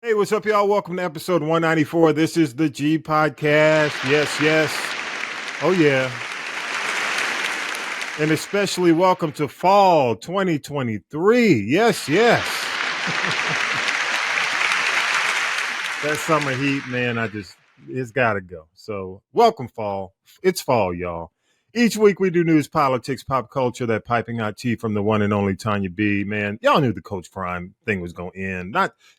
Hey, what's up, y'all? Welcome to episode 194. This is the G Podcast. Yes, yes. Oh, yeah. And especially welcome to fall 2023. Yes, yes. That summer heat, man, it's got to go. So welcome fall. It's fall, y'all. Each week we do news, politics, pop culture, that piping hot tea from the one and only Tonya B. Man, y'all knew the Coach Prime thing was going to end.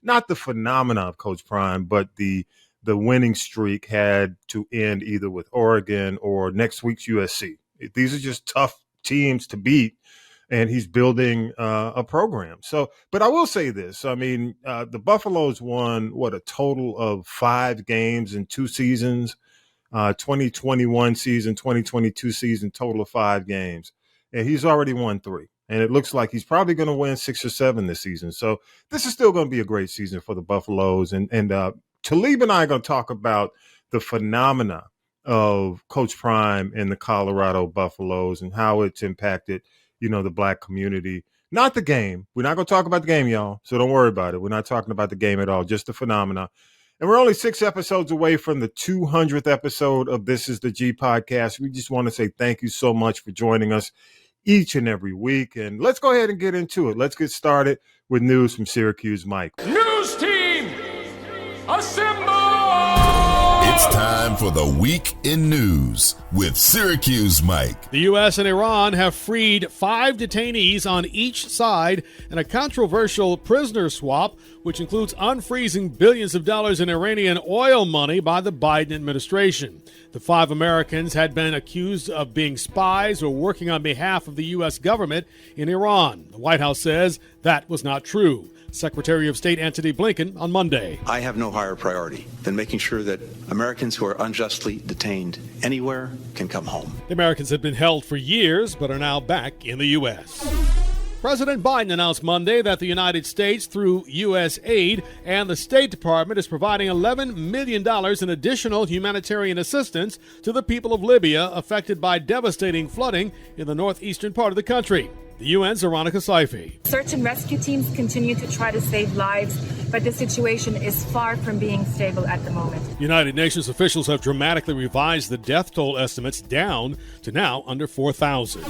Not the phenomena of Coach Prime, but the winning streak had to end either with Oregon or next week's USC. These are just tough teams to beat, and he's building a program. So, but I will say this. I mean, the Buffaloes won, a total of 5 games in 2 seasons. 2021 season, 2022 season, total of 5 games. And he's already won 3. And it looks like he's probably going to win 6 or 7 this season. So this is still going to be a great season for the Buffaloes. And Talib and I are going to talk about the phenomena of Coach Prime and the Colorado Buffaloes and how it's impacted, the Black community. Not the game. We're not going to talk about the game, y'all. So don't worry about it. We're not talking about the game at all, just the phenomena. And we're only 6 episodes away from the 200th episode of This is the G Podcast. We just want to say thank you so much for joining us each and every week. And let's go ahead and get into it. Let's get started with news from Syracuse Mike. News team, assemble! It's time for the Week in News with Syracuse Mike. The U.S. and Iran have freed 5 detainees on each side in a controversial prisoner swap, which includes unfreezing billions of dollars in Iranian oil money by the Biden administration. The 5 Americans had been accused of being spies or working on behalf of the U.S. government in Iran. The White House says that was not true. Secretary of State Antony Blinken on Monday. I have no higher priority than making sure that Americans who are unjustly detained anywhere can come home. The Americans have been held for years but are now back in the U.S. President Biden announced Monday that the United States, through U.S. aid and the State Department, is providing $11 million in additional humanitarian assistance to the people of Libya affected by devastating flooding in the northeastern part of the country. The UN's Veronica Saifi. Search and rescue teams continue to try to save lives, but the situation is far from being stable at the moment. United Nations officials have dramatically revised the death toll estimates down to now under 4,000.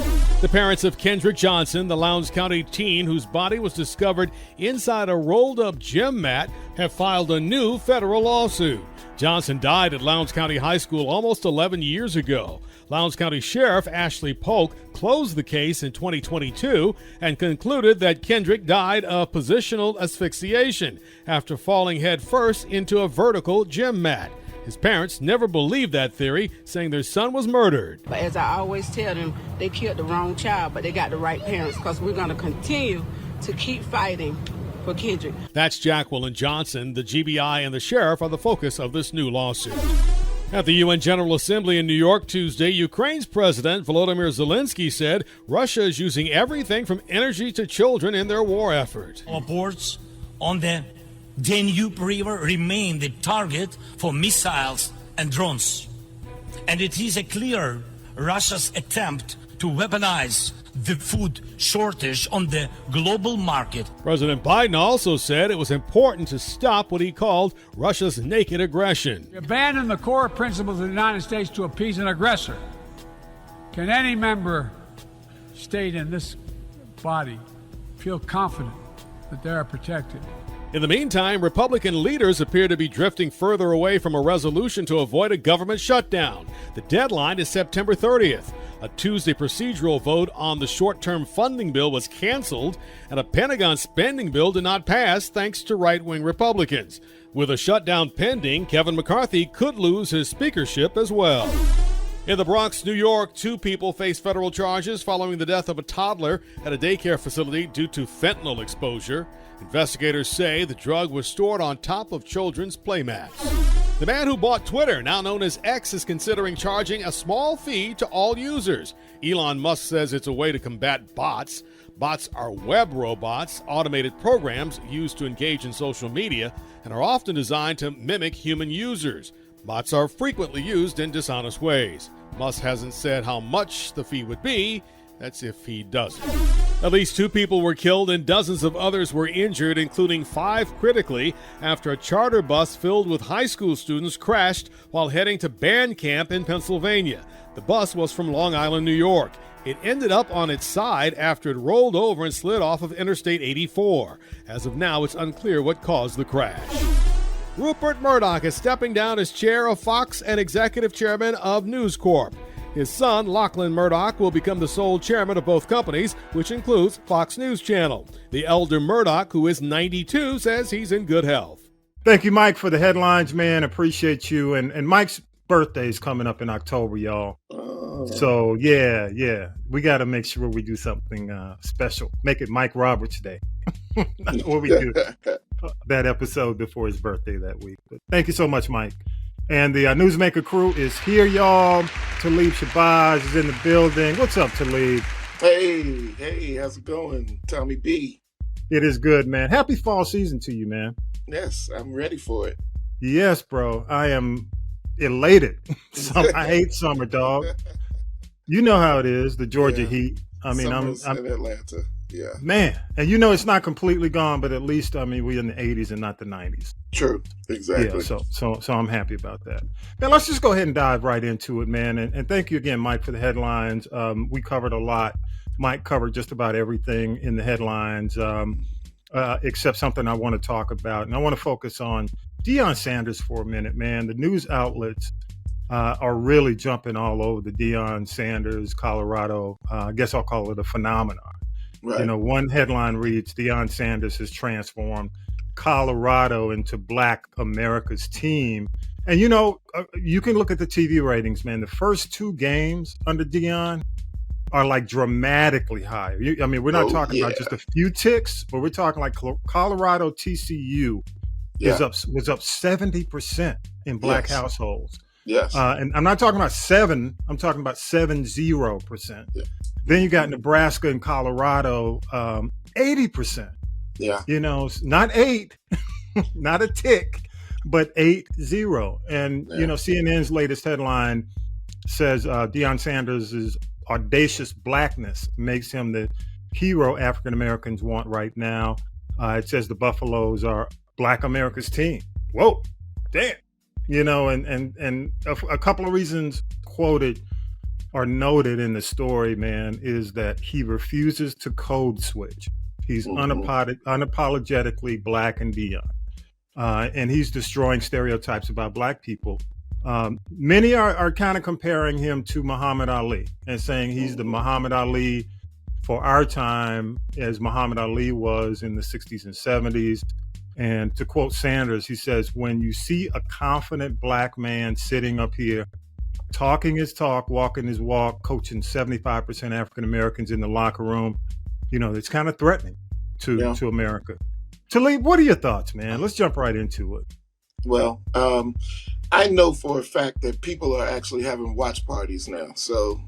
The parents of Kendrick Johnson, the Lowndes County teen whose body was discovered inside a rolled-up gym mat, have filed a new federal lawsuit. Johnson died at Lowndes County High School almost 11 years ago. Lowndes County Sheriff Ashley Polk closed the case in 2022 and concluded that Kendrick died of positional asphyxiation after falling headfirst into a vertical gym mat. His parents never believed that theory, saying their son was murdered. But as I always tell them, they killed the wrong child, but they got the right parents, because we're going to continue to keep fighting for Kendrick. That's Jacqueline Johnson. The GBI and the sheriff are the focus of this new lawsuit. At the UN General Assembly in New York Tuesday, Ukraine's President Volodymyr Zelensky said Russia is using everything from energy to children in their war effort. Our ports on the Danube River remain the target for missiles and drones. And it is a clear Russia's attempt to weaponize the food shortage on the global market. President Biden also said it was important to stop what he called Russia's naked aggression. Abandon the core principles of the United States to appease an aggressor. Can any member state in this body feel confident that they are protected? In the meantime, Republican leaders appear to be drifting further away from a resolution to avoid a government shutdown. The deadline is September 30th. A Tuesday procedural vote on the short-term funding bill was canceled, and a Pentagon spending bill did not pass thanks to right-wing Republicans. With a shutdown pending, Kevin McCarthy could lose his speakership as well. In the Bronx, New York, 2 people face federal charges following the death of a toddler at a daycare facility due to fentanyl exposure. Investigators say the drug was stored on top of children's playmats. The man who bought Twitter, now known as X, is considering charging a small fee to all users. Elon Musk says it's a way to combat bots. Bots are web robots, automated programs used to engage in social media, and are often designed to mimic human users. Bots are frequently used in dishonest ways. Musk hasn't said how much the fee would be, That's if he doesn't. At least 2 people were killed and dozens of others were injured, including 5 critically, after a charter bus filled with high school students crashed while heading to band camp in Pennsylvania. The bus was from Long Island, New York. It ended up on its side after it rolled over and slid off of Interstate 84. As of now, it's unclear what caused the crash. Rupert Murdoch is stepping down as chair of Fox and executive chairman of News Corp. His son, Lachlan Murdoch, will become the sole chairman of both companies, which includes Fox News Channel. The elder Murdoch, who is 92, says he's in good health. Thank you, Mike, for the headlines, man. Appreciate you. And Mike's birthday is coming up in October, y'all. So, yeah. We got to make sure we do something special. Make it Mike Roberts Day. What we do that episode before his birthday that week. But thank you so much, Mike. And the Newsmaker crew is here, y'all. Talib Shabazz is in the building. What's up, Talib? Hey, how's it going? Tommy B. It is good, man. Happy fall season to you, man. Yes, I'm ready for it. Yes, bro. I am elated. I hate summer, dog. You know how it is, the Georgia heat. I mean, I'm in Atlanta. Yeah. Man, and it's not completely gone, but at least, we're in the 80s and not the 90s. True, exactly. Yeah, so I'm happy about that. Now, let's just go ahead and dive right into it, man. And thank you again, Mike, for the headlines. We covered a lot. Mike covered just about everything in the headlines, except something I want to talk about. And I want to focus on Deion Sanders for a minute, man. The news outlets are really jumping all over the Deion Sanders, Colorado. I guess I'll call it a phenomenon. Right. One headline reads, Deion Sanders has transformed Colorado into Black America's team. And, you can look at the TV ratings, man. The first 2 games under Deion are like dramatically higher. We're not talking about just a few ticks, but we're talking like Colorado TCU was up 70% in Black households. Yes. And I'm not talking about 7, I'm talking about 70%. Yeah. Then you got Nebraska and Colorado, 80%. Yeah. Not 8, not a tick, but 80. And, CNN's latest headline says Deion Sanders' audacious blackness makes him the hero African Americans want right now. It says the Buffaloes are Black America's team. Whoa, damn. And a couple of reasons quoted or noted in the story, man, is that he refuses to code switch. He's unapologetically Black and Deion. And he's destroying stereotypes about Black people. Many are kind of comparing him to Muhammad Ali and saying he's the Muhammad Ali for our time, as Muhammad Ali was in the 60s and 70s. And to quote Sanders, he says, when you see a confident Black man sitting up here, talking his talk, walking his walk, coaching 75% African Americans in the locker room, it's kind of threatening to America. Talib, what are your thoughts, man? Let's jump right into it. Well, I know for a fact that people are actually having watch parties now. So,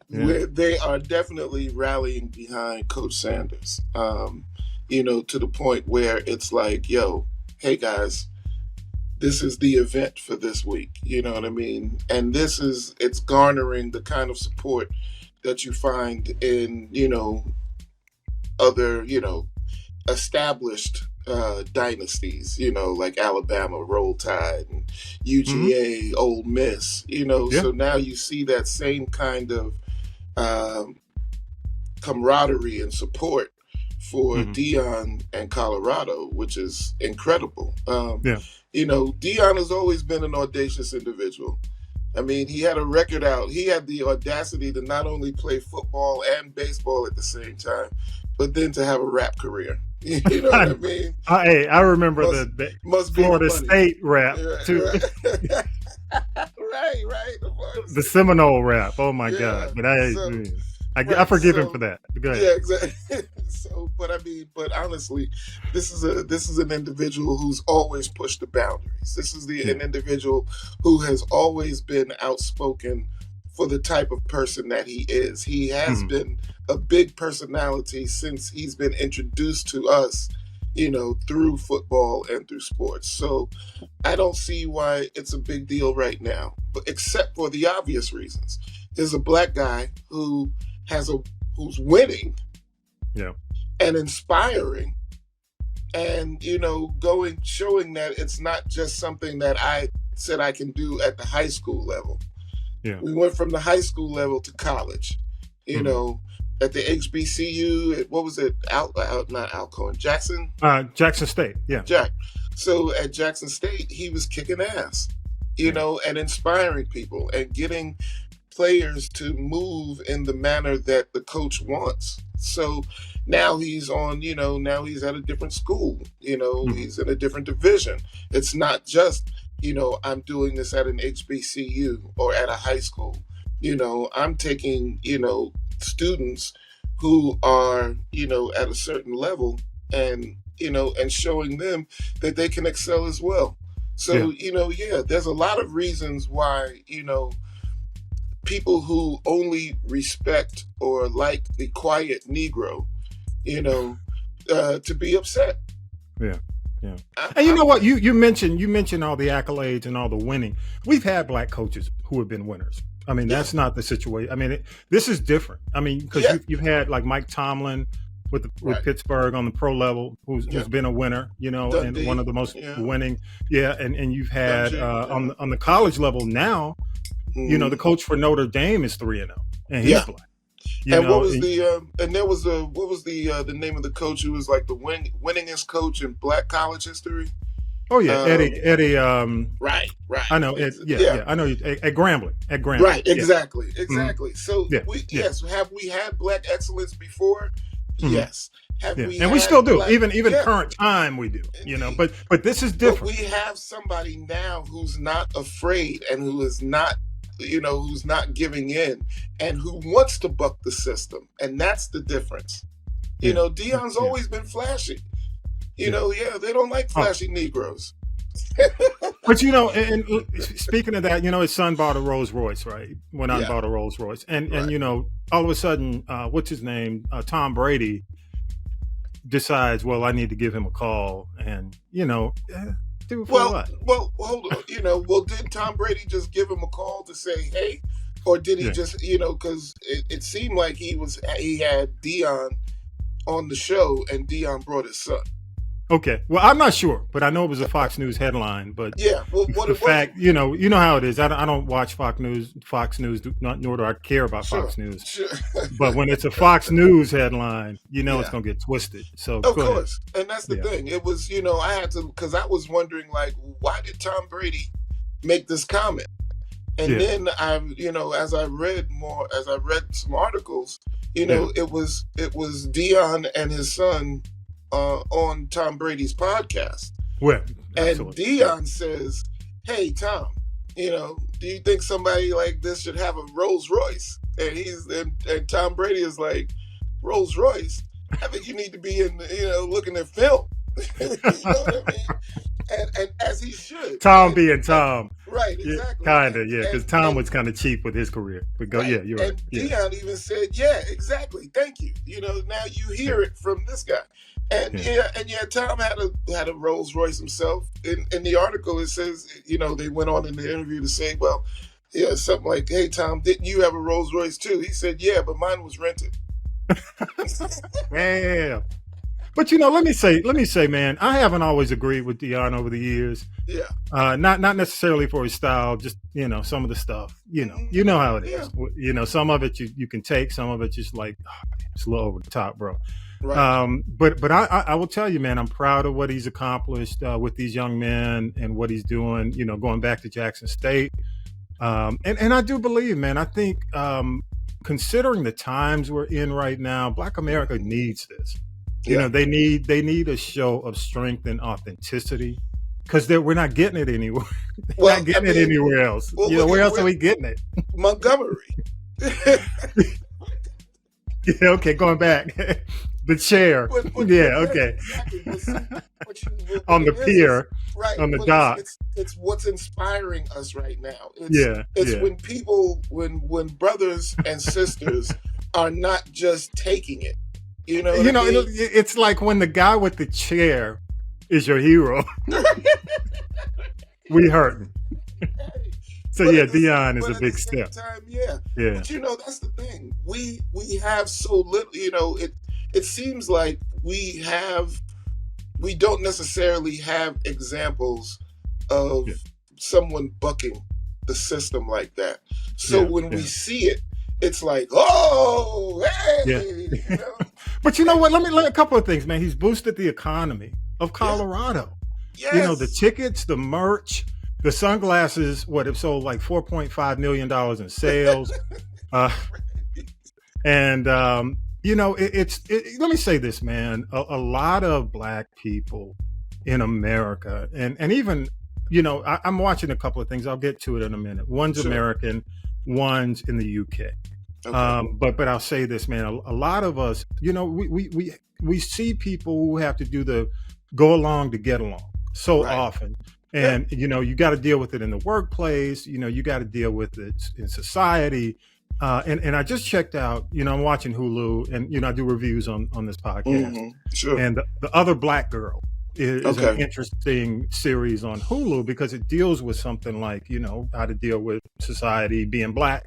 they are definitely rallying behind Coach Sanders. To the point where it's like, hey guys, this is the event for this week. You know what I mean? And it's garnering the kind of support that you find in, other, established dynasties, like Alabama, Roll Tide, and UGA, Ole Miss, So now you see that same kind of camaraderie and support for Deion and Colorado, which is incredible. Deion has always been an audacious individual. He had a record out. He had the audacity to not only play football and baseball at the same time, but then to have a rap career. You know what I mean? I remember the Florida State rap, too. Right. The Seminole rap. Oh, my God. But I forgive him for that. Go ahead. Yeah, exactly. But honestly, this is an individual who's always pushed the boundaries. This is an individual who has always been outspoken for the type of person that he is. He has been a big personality since he's been introduced to us, through football and through sports. So I don't see why it's a big deal right now, but except for the obvious reasons. is a black guy who's winning, and inspiring, and showing that it's not just something that I said I can do at the high school level. Yeah, we went from the high school level to college. At the HBCU, what was it? Not Alcorn, Jackson. Jackson State. Yeah, So at Jackson State, he was kicking ass, and inspiring people and getting players to move in the manner that the coach wants. So now he's on, now he's at a different school, he's in a different division. It's not just, I'm doing this at an HBCU or at a high school. I'm taking, students who are, at a certain level and, and showing them that they can excel as well. So, there's a lot of reasons why, people who only respect or like the quiet Negro, to be upset. Yeah. And you know what? You mentioned all the accolades and all the winning. We've had black coaches who have been winners. I mean, that's not the situation. I mean, this is different. I mean, because you've had like Mike Tomlin with Pittsburgh on the pro level, who's been a winner, Dundee, and one of the most winning. Yeah, and you've had on the college level now, the coach for Notre Dame is 3-0, and he's black. What was the name of the coach who was like the winningest coach in black college history? Oh yeah, Eddie. Right. I know. I know. At Grambling. Right. Exactly. So have we had black excellence before? Yes. And we still do. Even current time we do. But this is different. But we have somebody now who's not afraid and who is not, who's not giving in and who wants to buck the system, and that's the difference. Deion's always been flashy. They don't like flashy Negroes. But and speaking of that, his son bought a Rolls Royce, right? Went out and bought a Rolls Royce, and all of a sudden, what's his name? Tom Brady decides, well, I need to give him a call, and do what? Well, hold on. Did Tom Brady just give him a call to say, hey, or did he just, because it seemed like he had Deion on the show, and Deion brought his son. Okay, well, I'm not sure, but I know it was a Fox News headline. But the fact, you know how it is. I don't watch Fox News, nor do I care about Fox News. Sure. But when it's a Fox News headline, it's going to get twisted. So of course, and that's the thing. It was, I had to, because I was wondering, like, why did Tom Brady make this comment? And then as I read some articles, it was Deion and his son on Tom Brady's podcast. Well, and Deion says, "Hey Tom, do you think somebody like this should have a Rolls Royce?" And Tom Brady is like, "Rolls Royce? I think you need to be in, looking at film." You know what I mean? And as he should. Tom being Tom. Right, exactly. Kind of, because Tom was kind of cheap with his career. But you're right. And Deion even said, "Yeah, exactly. Thank you. Now you hear it from this guy." And Tom had a Rolls Royce himself. In the article, it says, they went on in the interview to say, well, something like, "Hey Tom, didn't you have a Rolls Royce too?" He said, "Yeah, but mine was rented." Man. But let me say, man, I haven't always agreed with Deion over the years. Yeah. Not necessarily for his style, just some of the stuff. You know how it is. Some of it you can take, some of it just like it's a little over the top, bro. Right. But I will tell you, man, I'm proud of what he's accomplished with these young men and what he's doing. Going back to Jackson State, and I do believe, man. I think considering the times we're in right now, Black America needs this. They need a show of strength and authenticity, because we're not getting it anywhere. Not getting it anywhere else. Well, where else are we getting it? Montgomery. Okay, going back. The chair. Okay. Exactly. On the pier, right, on the dock. It's what's inspiring us right now. It's when people, when brothers and sisters are not just taking it. It's like when the guy with the chair is your hero. We hurting. So yeah, Dion is a big step. Time, yeah. But that's the thing. We have so little. It seems like we don't necessarily have examples of someone bucking the system like that. So when we see it, it's like, oh, hey. But you know what? Let me a couple of things, man. He's boosted the economy of Colorado. Yes. The tickets, the merch, the sunglasses. What it sold like $4.5 million in sales. Let me say this, man. A lot of Black people in America, and even, I'm watching a couple of things. I'll get to it in a minute. One's American, one's in the UK. Okay. But I'll say this, man. A lot of us, we see people who have to do the go along to get along so often. And, you got to deal with it in the workplace. You got to deal with it in society. And I just checked out, I'm watching Hulu, and, I do reviews on this podcast. Mm-hmm. Sure. And the Other Black Girl is an interesting series on Hulu because it deals with something like, how to deal with society being Black,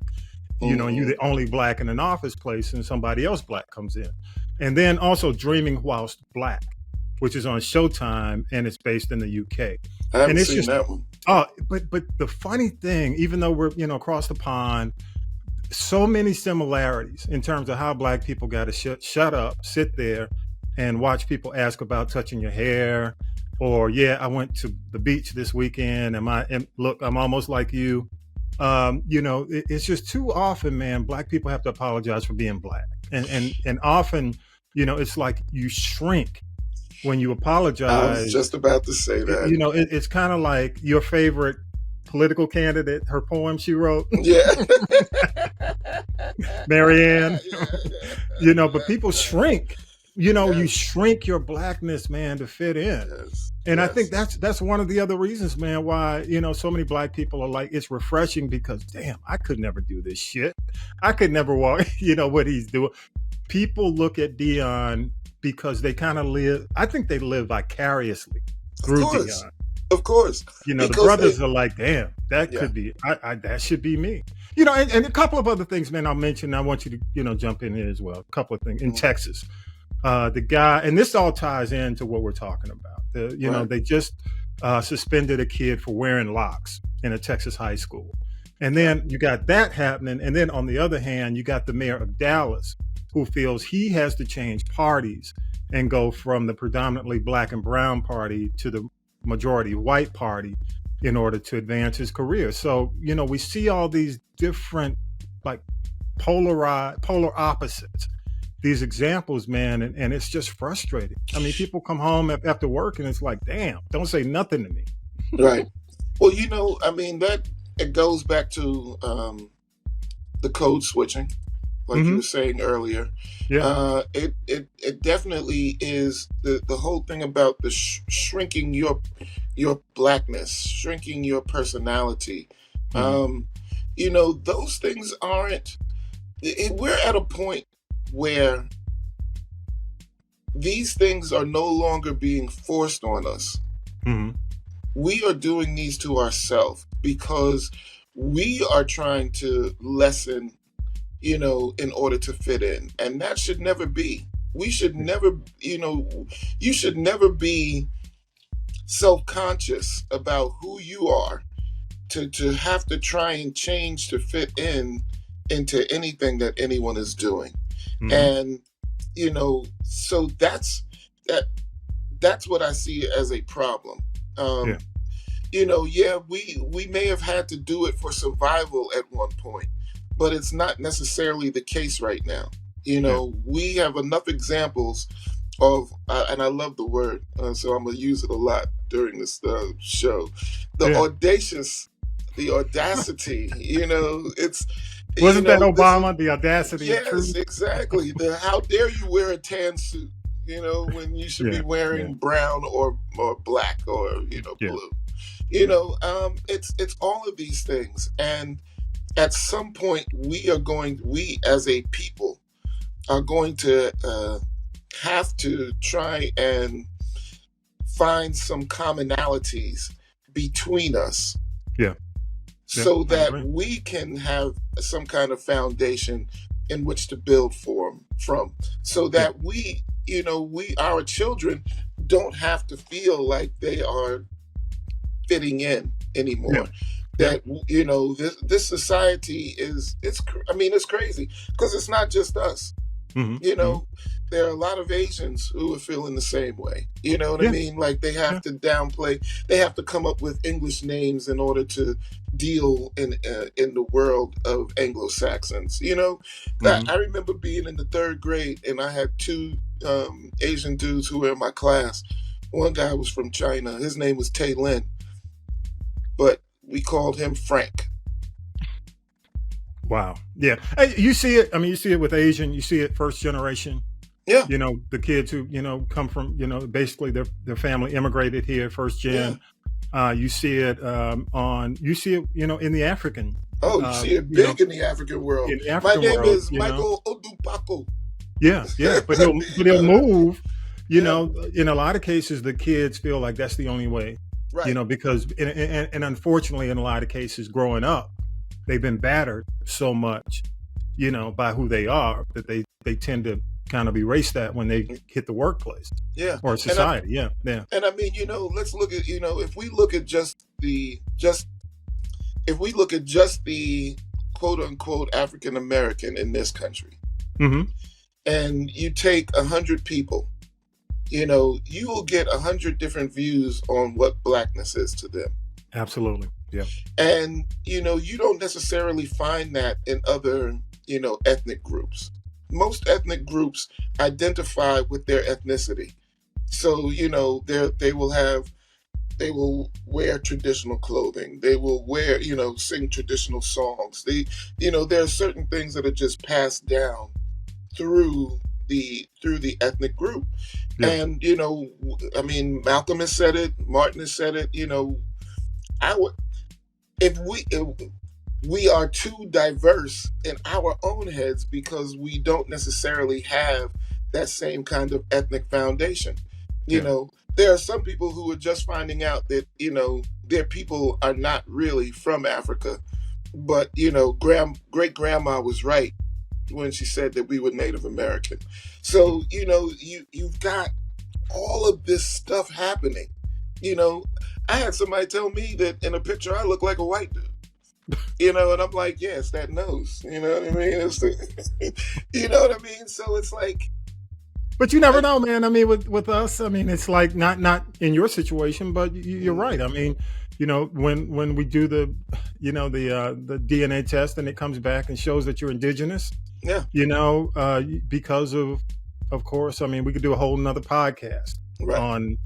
and you're the only Black in an office place and somebody else Black comes in. And then also Dreaming Whilst Black, which is on Showtime, and it's based in the UK. I haven't seen that one. But the funny thing, even though we're, across the pond, so many similarities in terms of how Black people got to shut up, sit there, and watch people ask about touching your hair, or I went to the beach this weekend. And look, I'm almost like you. It's just too often, man. Black people have to apologize for being Black, and often, it's like you shrink when you apologize. I was just about to say that. It's kind of like your favorite political candidate, her poem she wrote. Marianne. But people shrink. You shrink your Blackness, man, to fit in. And I think that's one of the other reasons, man, why, so many Black people are like, it's refreshing because, damn, I could never do this shit. I could never walk, what he's doing. People look at Dion because they kind of live, I think they live vicariously through Dion. Of course. The brothers are like, damn, that could be, that should be me. And a couple of other things, man, I'll mention. I want you to, jump in here as well. A couple of things. In Texas, the guy, and this all ties into what we're talking about. They just suspended a kid for wearing locks in a Texas high school. And then you got that happening. And then on the other hand, you got the mayor of Dallas, who feels he has to change parties and go from the predominantly Black and brown party to the majority white party in order to advance his career. So, we see all these different, like, polar opposites, these examples, man, and it's just frustrating. I mean, people come home after work and it's like, damn, don't say nothing to me. Right. Well, that it goes back to the code switching, like you were saying earlier. It definitely is the whole thing about the shrinking your Blackness, shrinking your personality. Those things aren't. We're at a point where these things are no longer being forced on us. We are doing these to ourselves because we are trying to lessen, in order to fit in. And that should never be. We should never, you should never be self-conscious about who you are to have to try and change to fit into anything that anyone is doing. And, so that's what I see as a problem. We may have had to do it for survival at one point, but it's not necessarily the case right now. We have enough examples of, and I love the word, so I'm going to use it a lot during this show, the audacity, it's... Wasn't that Obama, the audacity of truth? Yes, exactly. How dare you wear a tan suit, when you should be wearing brown or black or, blue. It's all of these things. And at some point we as a people are going to have to try and find some commonalities between us. so that we can have some kind of foundation in which to build from, so that our children don't have to feel like they are fitting in anymore. That this society it's crazy, because it's not just us. There are a lot of Asians who are feeling the same way. You know what I mean? Like, they have to downplay, they have to come up with English names in order to deal in the world of Anglo-Saxons. I remember being in the 3rd grade, and I had 2 Asian dudes who were in my class. One guy was from China. His name was Tay Lin, but we called him Frank. Wow. Yeah. Hey, you see it. I mean, you see it with Asian. You see it first generation. Yeah. The kids who, come from, basically their family immigrated here, first gen. Yeah. You see it in the African. Oh, you see it big in the African world. My name is Michael Odupako. Yeah. Yeah. But he'll move, in a lot of cases, the kids feel like that's the only way, right. Because, and unfortunately, in a lot of cases growing up, they've been battered so much, by who they are, that they tend to kind of erase that when they hit the workplace, or society. And I mean, let's look at, if we look at just the quote unquote African American in this country, and you take 100 people, you will get 100 different views on what blackness is to them. Absolutely. Yeah. And, you don't necessarily find that in other, ethnic groups. Most ethnic groups identify with their ethnicity. So, they will wear traditional clothing. They will wear, sing traditional songs. There are certain things that are just passed down through the ethnic group. Yeah. And, Malcolm has said it, Martin has said it, if we are too diverse in our own heads, because we don't necessarily have that same kind of ethnic foundation. There are some people who are just finding out that, their people are not really from Africa, but, great grandma was right when she said that we were Native American. So, you've got all of this stuff happening. I had somebody tell me that in a picture I look like a white dude. And I'm like, yes, that nose. You know what I mean? You know what I mean? So it's like, but you never know, man. I mean, with us, I mean, it's like not in your situation, but you're right. I mean, when we do the DNA test and it comes back and shows that you're indigenous, because of course, I mean, we could do a whole nother podcast on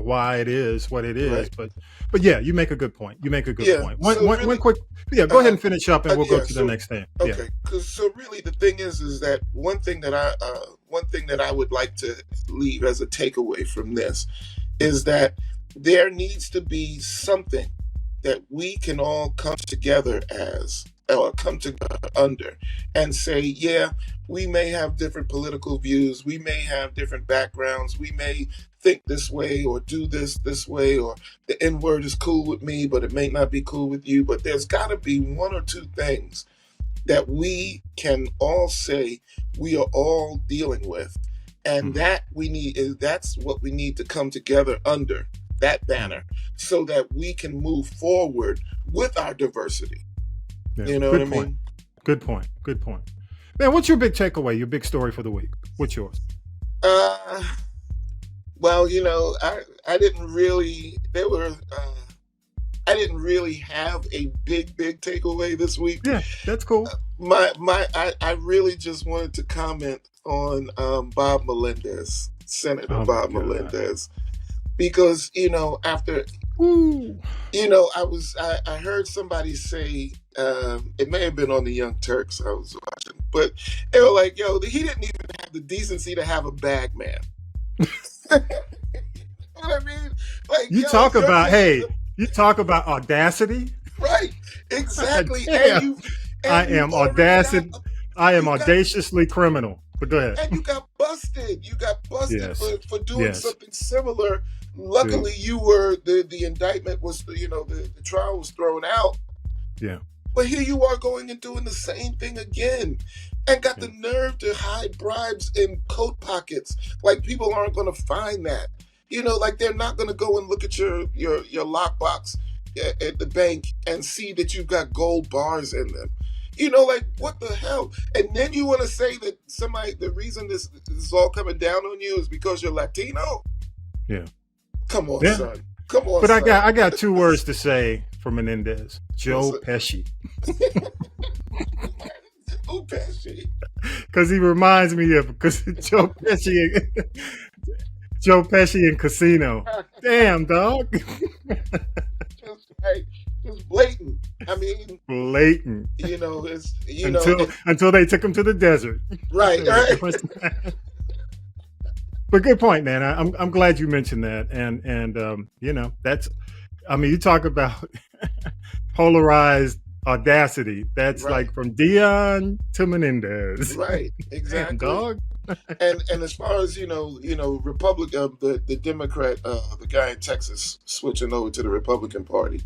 why it is what it is, but yeah, you make a good point. Point. One quick, go ahead and finish up, and we'll go to the next thing. Okay, so really the thing is that one thing that I would like to leave as a takeaway from this is that there needs to be something that we can all come together under and say, yeah, we may have different political views, we may have different backgrounds, we may think this way or do this way, or the N-word is cool with me, but it may not be cool with you. But there's got to be 1 or 2 things that we can all say we are all dealing with, and that's what we need to come together under that banner, so that we can move forward with our diversity. Yeah. You know what I mean? Good point. Man, what's your big takeaway, your big story for the week? What's yours? Well, I didn't really have a big takeaway this week. Yeah, that's cool. I really just wanted to comment on Bob Menendez, Senator Bob Menendez, because after I heard somebody say, it may have been on the Young Turks I was watching, but they were like, yo, he didn't even have the decency to have a bag man. You know what I mean? Like, you talk about audacity, right? Exactly. I am audaciously criminal. But go ahead. And you got busted. Yes. for doing something similar. Luckily, you were the indictment was the trial was thrown out, Yeah. But here you are going and doing the same thing again, and got the nerve to hide bribes in coat pockets. Like, people aren't going to find that. Like, they're not going to go and look at your lockbox at the bank and see that you've got gold bars in them. Like, what the hell? And then you want to say that the reason this is all coming down on you is because you're Latino? Yeah. Come on, son. Come on, but son. I got two words to say for Menendez. Joe Pesci. Joe Pesci. Because he reminds me of Joe Pesci in Casino. Damn, dog. Just blatant. I mean, blatant. It's until they took him to the desert. Right. But good point, man. I'm glad you mentioned that, and that's. I mean, you talk about polarized audacity. That's right. Like from Dion to Menendez. Right. Exactly. Dog. and as far as Republic the Democrat, the guy in Texas switching over to the Republican Party,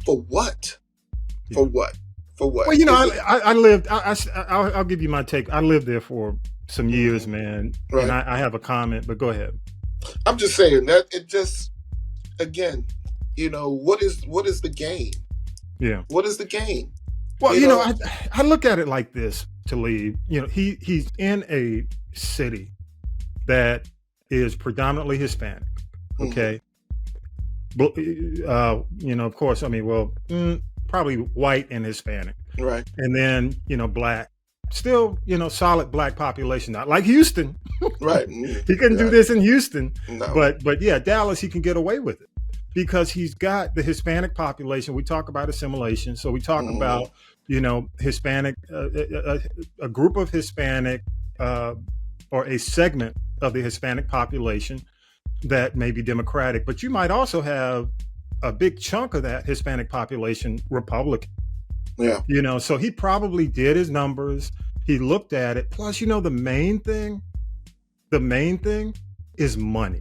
for what? Yeah. For what? Well, I lived. I'll give you my take. I lived there for some years, man, right. And I have a comment, but go ahead. I'm just saying that it just, again, what is the game? Yeah. What is the game? Well, I look at it like this, Talib. He's in a city that is predominantly Hispanic. Okay. Mm-hmm. Of course, I mean, probably white and Hispanic. Right. And then, black. Still, solid black population, not like Houston. Right. He couldn't do this in Houston. No. But yeah, Dallas, he can get away with it because he's got the Hispanic population. We talk about assimilation. So we talk about, Hispanic, a group of Hispanic or a segment of the Hispanic population that may be Democratic. But you might also have a big chunk of that Hispanic population Republican. Yeah. So he probably did his numbers. He looked at it. Plus, the main thing is money.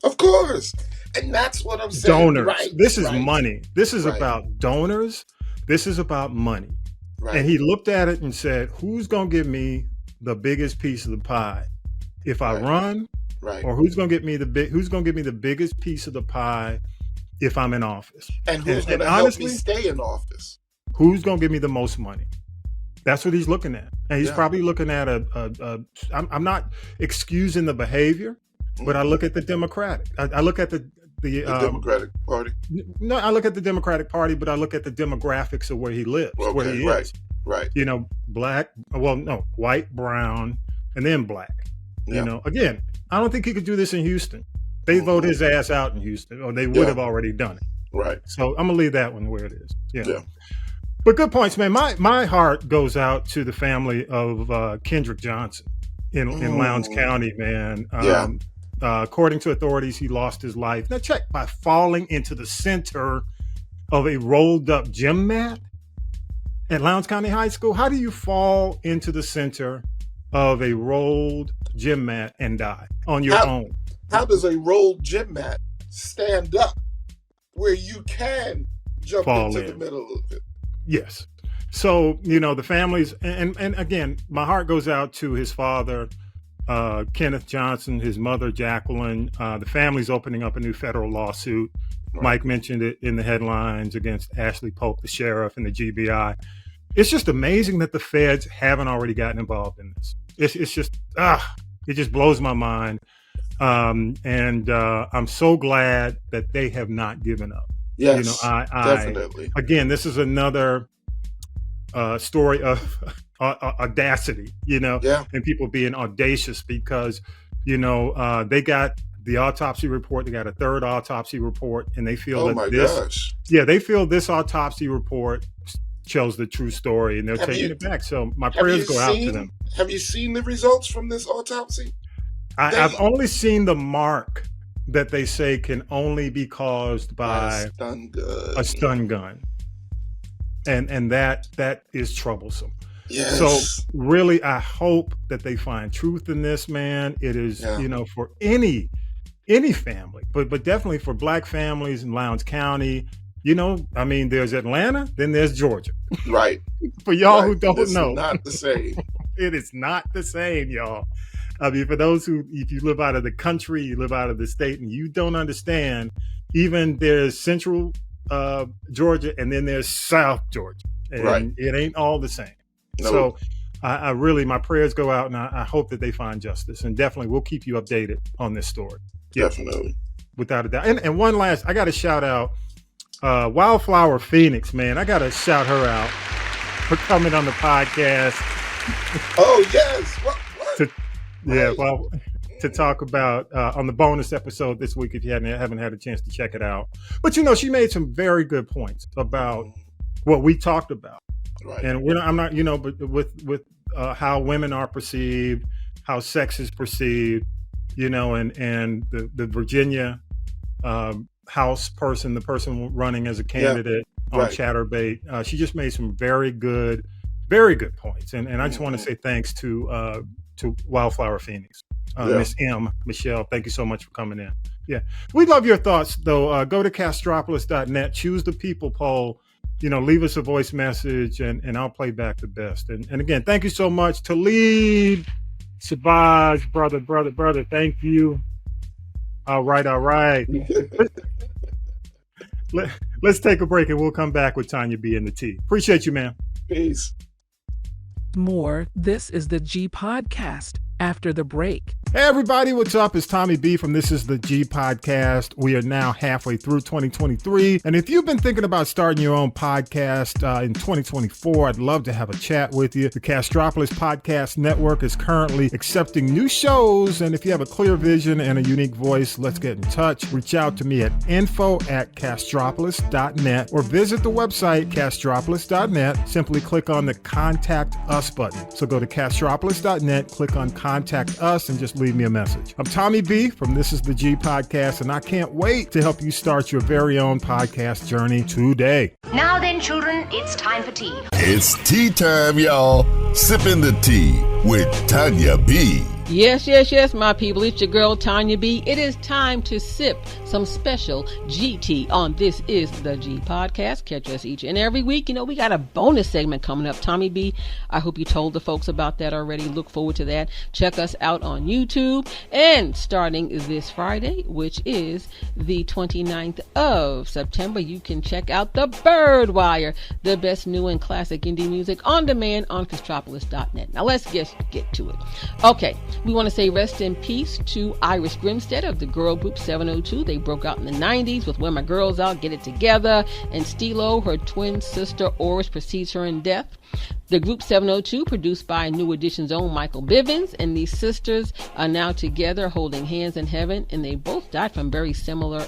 Of course. And that's what I'm saying. Donors. Right. This is money. This is about donors. This is about money. Right. And he looked at it and said, who's going to give me the biggest piece of the pie if I run? Right. Or who's going to give me the biggest piece of the pie if I'm in office? And who's going to help me stay in office? Who's going to give me the most money? That's what he's looking at. And he's probably looking at I'm not excusing the behavior, but I look at the Democratic. I look at the Democratic Party. No, I look at the Democratic Party, but I look at the demographics of where he lives, where he is. Right. Black, white, brown, and then black. Yeah. Again, I don't think he could do this in Houston. They vote his ass out in Houston, or they would have already done it. Right. So I'm going to leave that one where it is. Yeah. But good points, man. My heart goes out to the family of Kendrick Johnson in Lowndes County, man. According to authorities, he lost his life. Now check, by falling into the center of a rolled up gym mat at Lowndes County High School. How do you fall into the center of a rolled gym mat and die on your own? How does a rolled gym mat stand up where you can jump into the middle of it? Yes. So, the families, and again, my heart goes out to his father, Kenneth Johnson, his mother, Jacqueline. The family's opening up a new federal lawsuit. Right. Mike mentioned it in the headlines against Ashley Pope, the sheriff, and the GBI. It's just amazing that the feds haven't already gotten involved in this. It's just, it just blows my mind. And I'm so glad that they have not given up. Yes, definitely. Again, this is another story of audacity, and people being audacious because, they got the autopsy report. They got a third autopsy report, and they feel they feel this autopsy report shows the true story, and they're taking it back. So my prayers go out to them. Have you seen the results from this autopsy? I've only seen the mark that they say can only be caused by a stun gun. And that is troublesome. Yes. So really, I hope that they find truth in this, man. It is, for any family, but definitely for Black families in Lowndes County, there's Atlanta, then there's Georgia. Right. For y'all who don't know. It's not the same. It is not the same, y'all. For those if you live out of the country, you live out of the state, and you don't understand, even there's central Georgia, and then there's South Georgia. And it ain't all the same. No. So I really, my prayers go out, and I hope that they find justice. And definitely we'll keep you updated on this story. Definitely. Without a doubt. And one last, I got to shout out Wildflower Phoenix, man. I got to shout her out for coming on the podcast. Oh, yes. What? To talk about on the bonus episode this week, if you haven't had a chance to check it out. But, she made some very good points about what we talked about. Right. And but with how women are perceived, how sex is perceived, and the Virginia House person, the person running as a candidate on Chatterbait, she just made some very good points. And I just want to say thanks to Wildflower Phoenix. Miss Michelle, thank you so much for coming in. Yeah. We love your thoughts, though. Go to castropolis.net, choose the people poll, leave us a voice message, and I'll play back the best. And again, thank you so much. Talib, Shabazz, brother, thank you. All right. Let's take a break, and we'll come back with Tonya B and the T. Appreciate you, man. Peace. More. This is the G Podcast. After the break. Hey everybody, what's up? It's Tommy B from This Is the G Podcast. We are now halfway through 2023. And if you've been thinking about starting your own podcast in 2024, I'd love to have a chat with you. The Castropolis Podcast Network is currently accepting new shows. And if you have a clear vision and a unique voice, let's get in touch. Reach out to me at info@castropolis.net or visit the website castropolis.net. Simply click on the Contact Us button. So go to castropolis.net, click on Contact Us, and just leave me a message. I'm Tommy B from This Is the G Podcast, and I can't wait to help you start your very own podcast journey today. Now then, children, it's time for tea. It's tea time, y'all. Sippin' the tea with Tonya B. Yes, my people. It's your girl, Tonya B. It is time to sip some special GT on This Is the G Podcast. Catch us each and every week. We got a bonus segment coming up. Tommy B, I hope you told the folks about that already. Look forward to that. Check us out on YouTube. And starting this Friday, which is the 29th of September, you can check out The Bird Wire, the best new and classic indie music on demand on castropolis.net. Now let's get to it. Okay. We want to say rest in peace to Iris Grimstead of the girl group 702. They broke out in the 90s with Where My Girls Out, Get It Together, and Stilo, her twin sister Oris, precedes her in death. The group 702, produced by New Edition's own Michael Bivins, and these sisters are now together holding hands in heaven, and they both died from very similar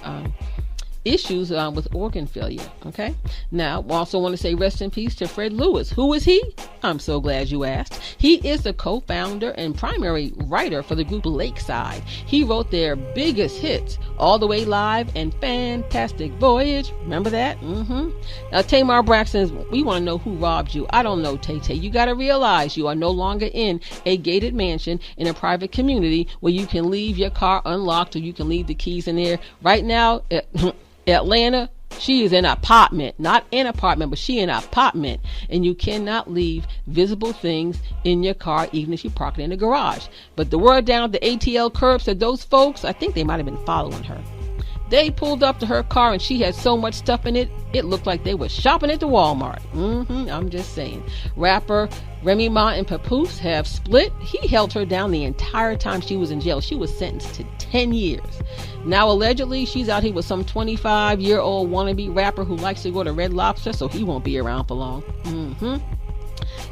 issues with organ failure. Okay. Now, I also want to say rest in peace to Fred Lewis. Who is he? I'm so glad you asked. He is the co-founder and primary writer for the group Lakeside. He wrote their biggest hits, All the Way Live and Fantastic Voyage. Remember that? Now, Tamar Braxton, we want to know who robbed you. I don't know, Tay-Tay. You got to realize you are no longer in a gated mansion in a private community where you can leave your car unlocked or you can leave the keys in there. Right now, Atlanta, she is in an apartment, not an apartment, but she in an apartment, and you cannot leave visible things in your car, even if you park it in the garage. But the word down at the ATL curb said those folks, I think they might have been following her. They pulled up to her car and she had so much stuff in it, it looked like they were shopping at the Walmart. I'm just saying. Rapper Remy and Papoose have split. He held her down the entire time she was in jail. She was sentenced to 10 years. Now, allegedly, she's out here with some 25-year-old wannabe rapper who likes to go to Red Lobster, so he won't be around for long.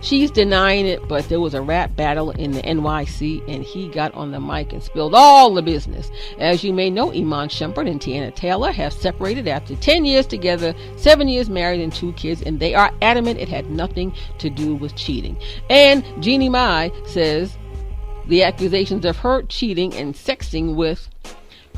She's denying it, but there was a rap battle in the NYC, and he got on the mic and spilled all the business. As you may know, Iman Shumpert and Tiana Taylor have separated after 10 years together, 7 years married, and 2 kids, and they are adamant it had nothing to do with cheating. And Jeannie Mai says the accusations of her cheating and sexting with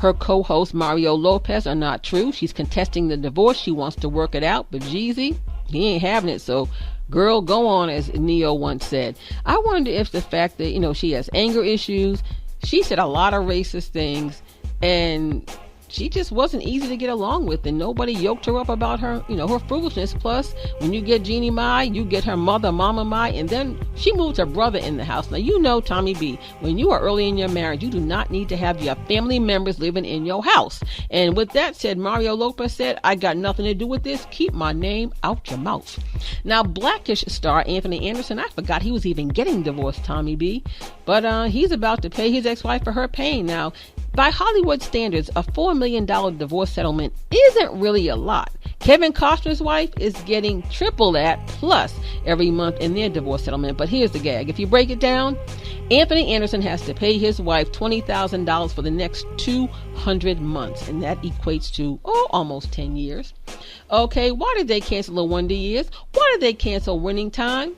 her co-host Mario Lopez are not true. She's contesting the divorce. She wants to work it out, but Jeezy, he ain't having it, so girl, go on, as Neo once said. I wonder if the fact that, she has anger issues, she said a lot of racist things, and she just wasn't easy to get along with, and nobody yoked her up about her, her foolishness. Plus, when you get Jeannie Mai, you get her mother, Mama Mai, and then she moved her brother in the house. Now, Tommy B, when you are early in your marriage, you do not need to have your family members living in your house. And with that said, Mario Lopez said, I got nothing to do with this. Keep my name out your mouth. Now, Blackish star Anthony Anderson, I forgot he was even getting divorced, Tommy B, but he's about to pay his ex-wife for her pain. Now, by Hollywood standards, a $4 million divorce settlement isn't really a lot. Kevin Costner's wife is getting triple that plus every month in their divorce settlement. But here's the gag. If you break it down, Anthony Anderson has to pay his wife $20,000 for the next 200 months, and that equates to almost 10 years. Okay, why did they cancel the Wonder Years? Why did they cancel Winning Time?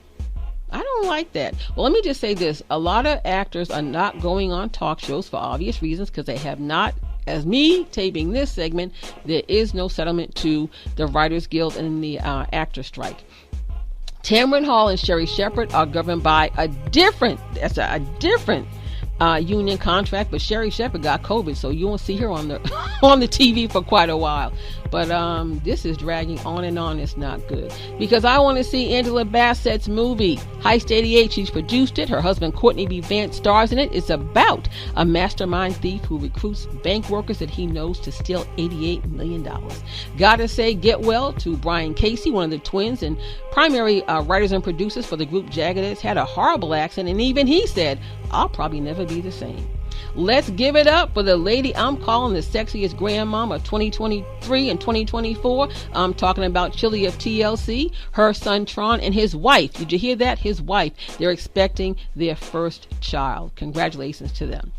I don't like that. Well, let me just say this. A lot of actors are not going on talk shows for obvious reasons because they have not, as me taping this segment, there is no settlement to the Writers Guild and the actor strike. Tamron Hall and Sherry Shepherd are governed by a different union contract, but Sherry Shepherd got COVID, so you won't see her on the TV for quite a while. But this is dragging on and on. It's not good because I want to see Angela Bassett's movie Heist 88. She's produced it. Her husband Courtney B. Vance stars in it. It's about a mastermind thief who recruits bank workers that he knows to steal $88 million. Gotta say get well to Brian Casey, one of the twins and primary writers and producers for the group Jagged Edge. Had a horrible accident, and even he said, I'll probably never be the same. Let's give it up for the lady I'm calling the sexiest grandmom of 2023 and 2024. I'm talking about Chili of TLC, her son Tron, and his wife. Did you hear that? His wife. They're expecting their first child. Congratulations to them.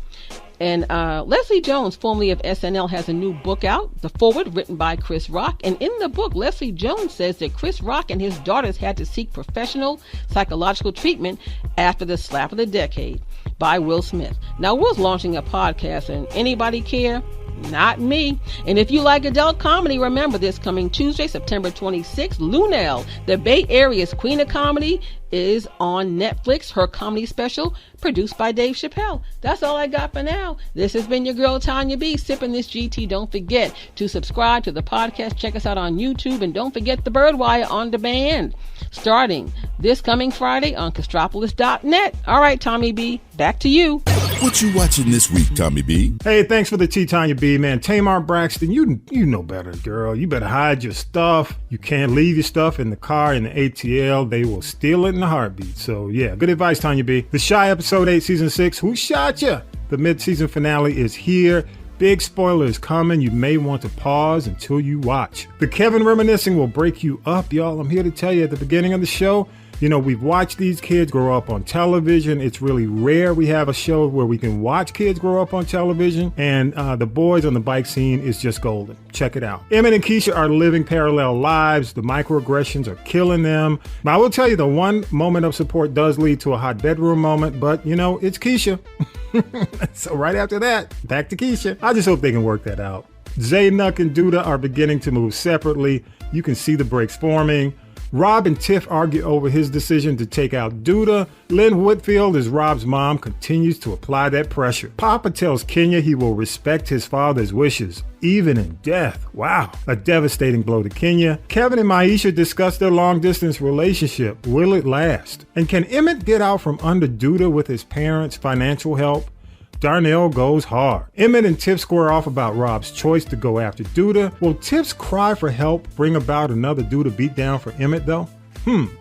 And Leslie Jones, formerly of SNL, has a new book out, The Forward, written by Chris Rock. And in the book, Leslie Jones says that Chris Rock and his daughters had to seek professional psychological treatment after the slap of the decade by Will Smith. Now, Will's launching a podcast, and anybody care? Not me. And if you like adult comedy, remember this coming Tuesday, September 26th, Lunel, the Bay Area's queen of comedy, is on Netflix. Her comedy special, produced by Dave Chappelle. That's all I got for now. This has been your girl, Tonya B, sipping this GT. Don't forget to subscribe to the podcast. Check us out on YouTube. And don't forget the Birdwire on demand, starting this coming Friday on Castropolis.net. All right, Tommy B, back to you. What you watching this week, Tommy B? Hey, thanks for the tea, Tonya B, man. Tamar, Braxton, you know better, girl. You better hide your stuff. You can't leave your stuff in the car, in the ATL. They will steal it in a heartbeat. So, yeah, good advice, Tonya B. The Shy Episode 8, Season 6, Who Shot Ya? The mid-season finale is here. Big spoiler is coming. You may want to pause until you watch. The Kevin reminiscing will break you up, y'all. I'm here to tell you at the beginning of the show, we've watched these kids grow up on television. It's really rare we have a show where we can watch kids grow up on television. And the boys on the bike scene is just golden. Check it out. Emmett and Keisha are living parallel lives. The microaggressions are killing them. But I will tell you, the one moment of support does lead to a hot bedroom moment. But, it's Keisha. So right after that, back to Keisha. I just hope they can work that out. Zaynuk and Duda are beginning to move separately. You can see the breaks forming. Rob and Tiff argue over his decision to take out Duda. Lynn Whitfield, as Rob's mom, continues to apply that pressure. Papa tells Kenya he will respect his father's wishes, even in death. Wow, a devastating blow to Kenya. Kevin and Maisha discuss their long-distance relationship. Will it last? And can Emmett get out from under Duda with his parents' financial help? Darnell goes hard. Emmett and Tiff square off about Rob's choice to go after Duda. Will Tiff's cry for help bring about another Duda beatdown for Emmett, though?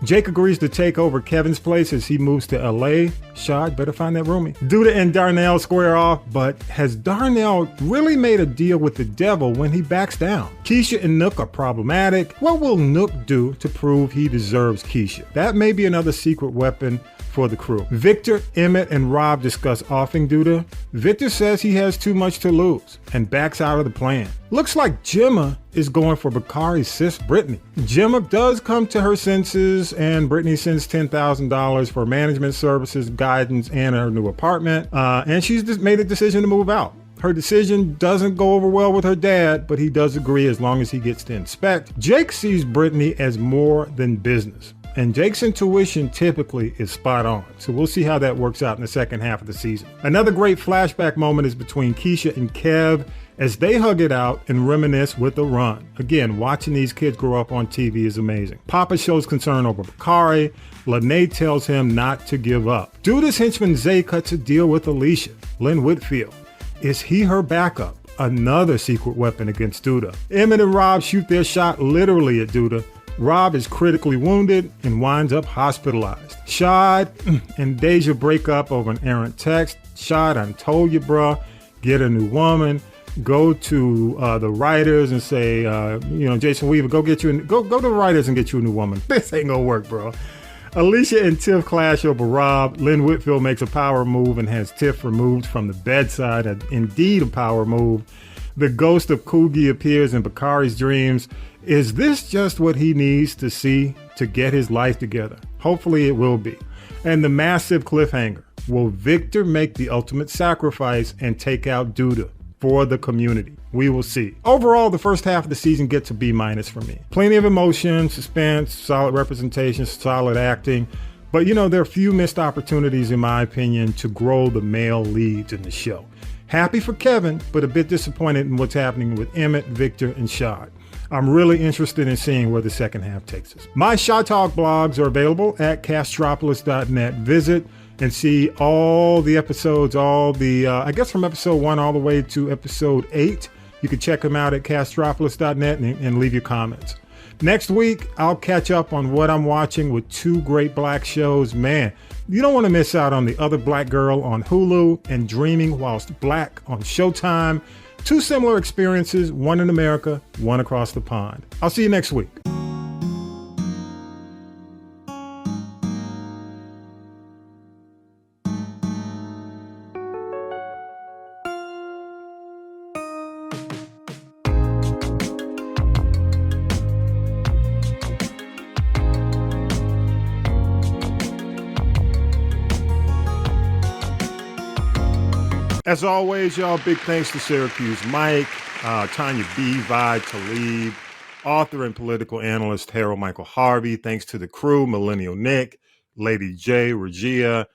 Jake agrees to take over Kevin's place as he moves to LA. Shad, better find that roomie. Duda and Darnell square off, but has Darnell really made a deal with the devil when he backs down? Keisha and Nook are problematic. What will Nook do to prove he deserves Keisha? That may be another secret weapon for the crew. Victor, Emmett, and Rob discuss offing Duda. Victor says he has too much to lose and backs out of the plan. Looks like Gemma is going for Bakari's sis, Brittany. Gemma does come to her senses, and Brittany sends $10,000 for management services, guidance, and her new apartment. And she's just made a decision to move out. Her decision doesn't go over well with her dad, but he does agree as long as he gets to inspect. Jake sees Brittany as more than business. And Jake's intuition typically is spot on. So we'll see how that works out in the second half of the season. Another great flashback moment is between Keisha and Kev as they hug it out and reminisce with a run. Again, watching these kids grow up on TV is amazing. Papa shows concern over Bakari. Lene tells him not to give up. Duda's henchman Zay cuts a deal with Alicia. Lynn Whitfield. Is he her backup? Another secret weapon against Duda. Emmett and Rob shoot their shot literally at Duda. Rob is critically wounded and winds up hospitalized. Shad and Deja break up over an errant text. Shad, I told you, bruh, get a new woman. Go to the writers and say, Jason Weaver, go to the writers and get you a new woman. This ain't gonna work, bro. Alicia and Tiff clash over Rob. Lynn Whitfield makes a power move and has Tiff removed from the bedside. Indeed, a power move. The ghost of Coogie appears in Bakari's dreams. Is this just what he needs to see to get his life together? Hopefully it will be. And the massive cliffhanger. Will Victor make the ultimate sacrifice and take out Duda for the community? We will see. Overall, the first half of the season gets a B- for me. Plenty of emotion, suspense, solid representation, solid acting. But there are few missed opportunities, in my opinion, to grow the male leads in the show. Happy for Kevin, but a bit disappointed in what's happening with Emmett, Victor, and Shad. I'm really interested in seeing where the second half takes us. My Shy Talk blogs are available at castropolis.net. Visit and see all the episodes, I guess from episode 1 all the way to episode 8. You can check them out at castropolis.net and leave your comments. Next week, I'll catch up on what I'm watching with 2 great black shows. Man, you don't want to miss out on The Other Black Girl on Hulu and Dreaming Whilst Black on Showtime. 2 similar experiences, one in America, one across the pond. I'll see you next week. As always, y'all, big thanks to Syracuse Mike, Tonya B, Talib, author and political analyst Harold Michael Harvey. Thanks to the crew, Millennial Nick, Lady J, Regia,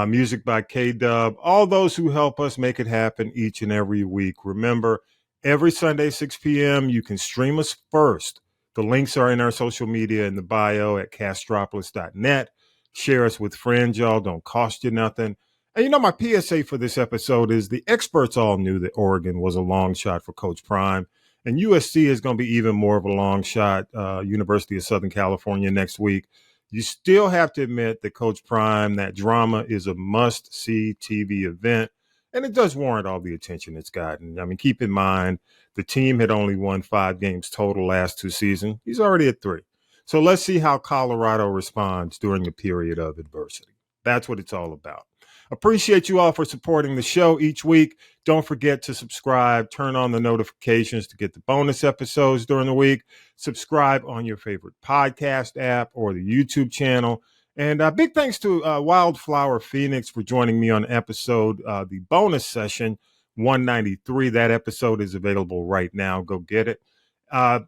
music by K-Dub, all those who help us make it happen each and every week. Remember, every Sunday, 6 p.m., you can stream us first. The links are in our social media in the bio at castropolis.net. Share us with friends, y'all. Don't cost you nothing. And my PSA for this episode is the experts all knew that Oregon was a long shot for Coach Prime, and USC is going to be even more of a long shot, University of Southern California next week. You still have to admit that Coach Prime, that drama is a must-see TV event, and it does warrant all the attention it's gotten. I mean, keep in mind, the team had only won 5 games total last 2 seasons. He's already at 3. So let's see how Colorado responds during a period of adversity. That's what it's all about. Appreciate you all for supporting the show each week. Don't forget to subscribe, turn on the notifications to get the bonus episodes during the week. Subscribe on your favorite podcast app or the YouTube channel. And big thanks to Wildflower Phoenix for joining me on episode, the bonus session 193. That episode is available right now. Go get it.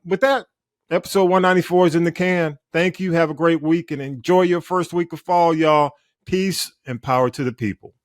With that, episode 194 is in the can. Thank you. Have a great week and enjoy your first week of fall, y'all. Peace and power to the people.